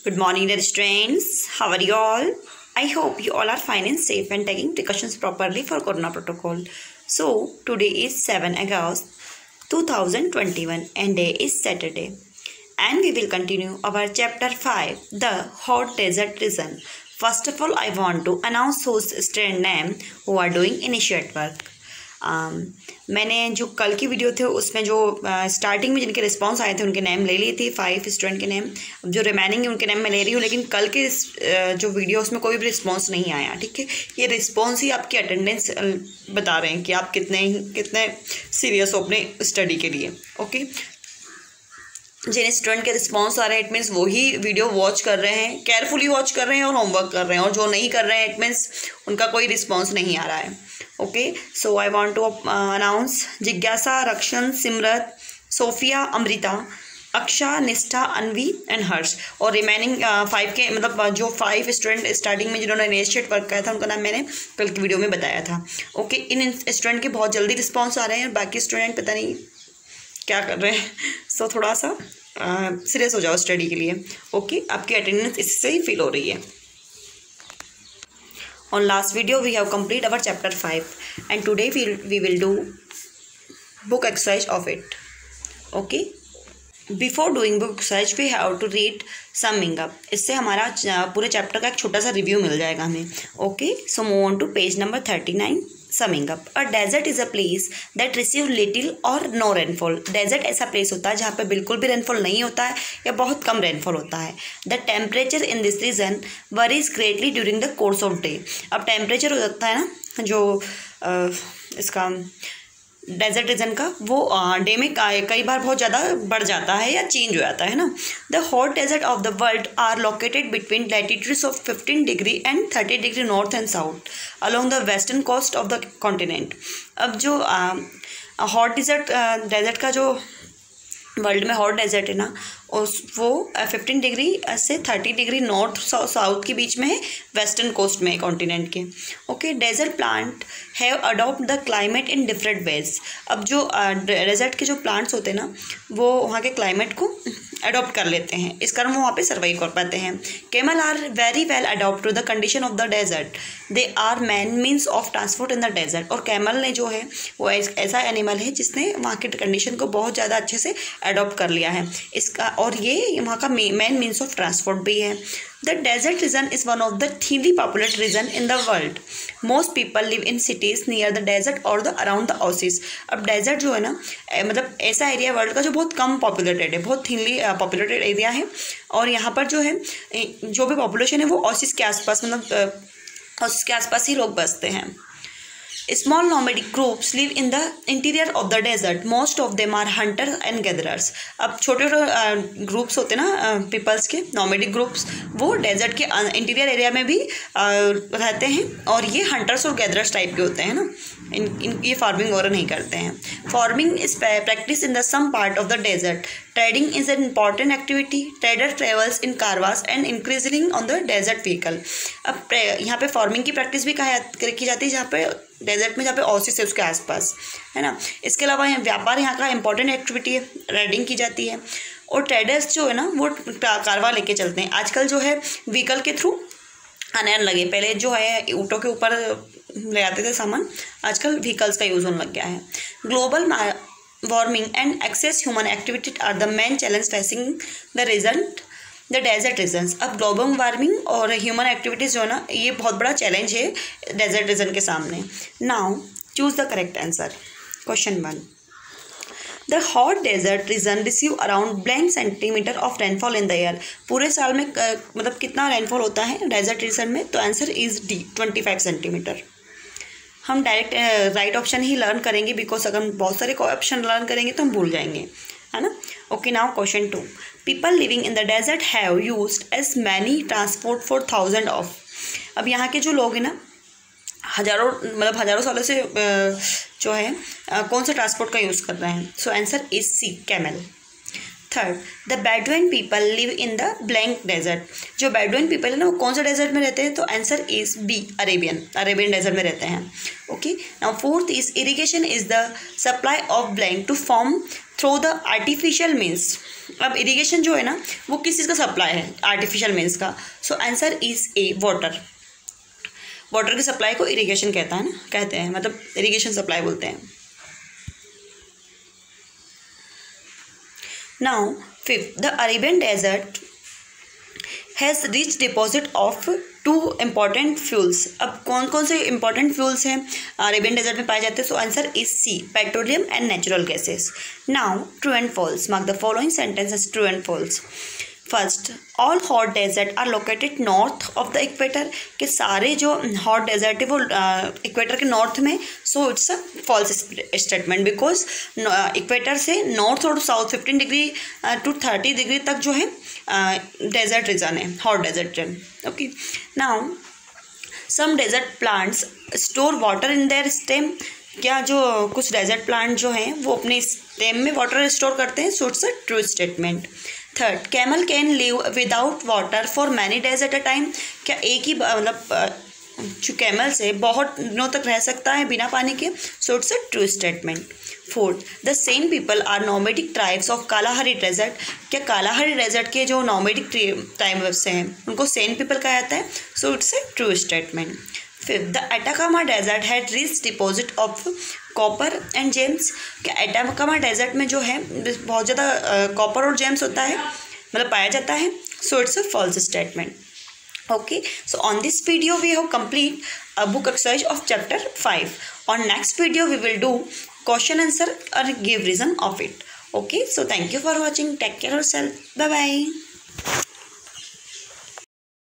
Good morning, dear students. How are you all? I hope you all are fine and safe and taking precautions properly for Corona protocol. So, today is 7 August 2021 and day is Saturday. And we will continue our chapter 5, the hot desert region. First of all, I want to announce whose student name who are doing initiate work. मैंने जो कल की video थे उसमें जो starting में जिनके response आए थे उनके नेम ले लिए थे 5 स्टूडेंट के नेम। अब जो रिमेनिंग है उनके नेम मैं ले रही हूँ, लेकिन कल के जो वीडियो उसमें कोई भी रिस्पांस नहीं आया। ठीक है, ये रिस्पांस ही आपकी अटेंडेंस बता रहे हैं कि आप कितने सीरियस हो अपने स्टडी के लिए। ओके, जिन स्टूडेंट के रिस्पांस आ रहे हैं इट मीन्स वही वीडियो वॉच कर रहे हैं, केयरफुली वॉच कर रहे हैं और होमवर्क कर रहे हैं, और जो नहीं कर रहे हैं इट मीन्स उनका कोई रिस्पांस नहीं आ रहा है। Okay, so I want to announce जिज्ञासा, रक्षण, सिमरत, सोफिया, अमृता, अक्षा, निष्ठा, अनवी एंड हर्ष। और रिमेनिंग 5 के मतलब जो 5 स्टूडेंट स्टार्टिंग में जिन्होंने इनिशिएट वर्क किया था उनका नाम मैंने कल की वीडियो में बताया था। ओके, इन स्टूडेंट के बहुत जल्दी रिस्पॉन्स आ रहे हैं और बाकी स्टूडेंट पता नहीं क्या कर रहे हैं। सो थोड़ा सा सीरियस हो जाओ स्टडी के लिए। ओके, आपकी अटेंडेंस इससे ही फील हो रही है। On last video we have completed our chapter 5 and today we will do book exercise of it. Okay, before doing book exercise we have to read summing up. इससे हमारा पूरे chapter का एक छोटा सा रिव्यू मिल जाएगा हमें। Okay, so move on to page number 39। Summing up, a desert is a place that receive little or no rainfall. Desert ऐसा प्लेस होता है जहाँ पे बिल्कुल भी रेनफॉल नहीं होता है या बहुत कम रेनफॉल होता है। The temperature in this region varies greatly during the course of day. अब टेम्परेचर हो जाता है ना जो इसका डेजर्ट रीजन का, वो डे में कई बार बहुत ज़्यादा बढ़ जाता है या चेंज हो जाता है ना। The hot desert of the world are located between latitudes of 15 degree and 30 degree north and south along the western coast of the continent. अब जो हॉट डेजर्ट का जो वर्ल्ड में हॉट डेजर्ट है ना वो 15 डिग्री से 30 डिग्री नॉर्थ साउथ के बीच में है, वेस्टर्न कोस्ट में कॉन्टिनेंट के। Okay, desert plant have adopt the climate in different ways. अब जो डेजर्ट के जो प्लांट्स होते हैं ना वो वहाँ के क्लाइमेट को अडॉप्ट कर लेते हैं, इस कारण वो वहाँ पे सर्वाइव कर पाते हैं। Camel are very well adopt to the condition of the desert. They are main means of transport in the desert. और कैमल ने जो है वो ऐसा एनिमल है जिसने वहाँ की कंडीशन को बहुत ज़्यादा अच्छे से अडॉप्ट कर लिया है इसका, और ये वहाँ का मेन मीन्स ऑफ ट्रांसपोर्ट भी है। The desert region is one of the thinly populated region in the world. Most people live in cities near the desert और द अराउंड द ओसिस। अब डेजर्ट जो है ना मतलब ऐसा एरिया वर्ल्ड का जो बहुत कम पॉपुलेटेड है, बहुत थिनली पॉपुलेटेड एरिया है, और यहाँ पर जो है जो भी पॉपुलेशन है वो ओसिस के आसपास मतलब ओसिस के आसपास ही लोग बसते हैं। Small nomadic groups live in the interior of the desert. Most of them are hunters and gatherers. अब छोटे छोटे ग्रुप्स होते हैं ना पीपल्स के, नॉमेडिक ग्रुप्स, वो डेजर्ट के इंटीरियर एरिया में भी रहते हैं, और ये हंटर्स और गैदरर्स टाइप के होते हैं ना। ये फार्मिंग वगैरह नहीं करते हैं। Farming is practice in the some part of the desert. Trading is an important activity. Trader travels in caravans and increasing on the desert vehicle. अब यहाँ पे फार्मिंग की प्रैक्टिस भी की जाती है जहाँ पे डेजर्ट में, जहाँ पे ओसिस है उसके आसपास, है ना। इसके अलावा यहाँ व्यापार यहाँ का इंपॉर्टेंट एक्टिविटी है, ट्रेडिंग की जाती है, और ट्रेडर्स जो है ना वो कारवा लेके चलते हैं। आजकल जो है व्हीकल के थ्रू आने लगे, पहले जो है ऊँटों के ऊपर ले आते थे सामान, आजकल व्हीकल्स का यूज़ होने लग गया है। Global warming and excess human activity are the main challenge facing the desert regions. अब ग्लोबल वार्मिंग और ह्यूमन एक्टिविटीज़ जो है ना ये बहुत बड़ा चैलेंज है डेजर्ट रीजन के सामने। Now choose the correct answer. Question 1, the hot desert region receive around blank centimetre of rainfall in the year. पूरे साल में मतलब कितना रेनफॉल होता है डेजर्ट रीजन में? तो आंसर इज डी, 25 सेंटीमीटर। हम डायरेक्ट राइट ऑप्शन ही लर्न करेंगे, बिकॉज अगर हम बहुत सारे ऑप्शन लर्न करेंगे तो हम भूल जाएंगे, है ना। Okay, now question 2, people living in the desert have used as many transport for thousand of. अब यहाँ के जो लोग हैं ना हज़ारों सालों से जो है कौन से ट्रांसपोर्ट का यूज़ कर रहे हैं? So answer is C, camel. Third, the Bedouin people live in the blank desert. जो बेडुइन पीपल है ना वो कौन सा डेजर्ट में रहते हैं? तो answer is B, Arabian desert में रहते हैं। Okay, now fourth is irrigation is the supply of blank to form through the artificial means. अब इरिगेशन जो है ना वो किस चीज़ का सप्लाई है, आर्टिफिशियल मीन्स का। So answer is A water. Water की सप्लाई को इरिगेशन कहते हैं, मतलब इरिगेशन सप्लाई बोलते हैं। Now fifth, the Arabian desert has rich deposit of 2 important fuels. अब कौन कौन से इंपॉर्टेंट फ्यूल्स हैं अरेबियन डेजर्ट में पाए जाते हैं? So answer is C, petroleum and natural gases. Now true and false, mark the following sentences true and false. First, all hot desert are located north of the equator, के सारे जो hot desert है वो equator के north में। So it's a false statement, because equator से north और south 15 degree to 30 degree तक जो है डेजर्ट रीजन है, hot desert region. Okay, now some desert plants store water in their stem, क्या जो कुछ डेजर्ट प्लांट जो हैं वो अपने स्टेम में वाटर स्टोर करते हैं। सो it's a true statement. Third, camel can live without water for many days at a time, क्या एक ही मतलब जो कैमल से बहुत दिनों तक रह सकता है बिना पानी के। So it's a true statement. Fourth, the San people are nomadic tribes of Kalahari desert, क्या कालाहारी डेजर्ट के जो नोमैडिक ट्राइब से हैं उनको सेन पीपल कहा जाता है। So it's a true statement. Fifth, the Atacama desert had rich deposit of copper and gems, क्या एटाकामा डेजर्ट में जो है बहुत ज़्यादा कॉपर और जेम्स होता है, मतलब पाया जाता है। So it's a false statement. Okay, so on this video we have complete a book exercise of chapter 5. On next video we will do question answer or give reason of it. Okay, so thank you for watching. Take care of yourself. Bye bye.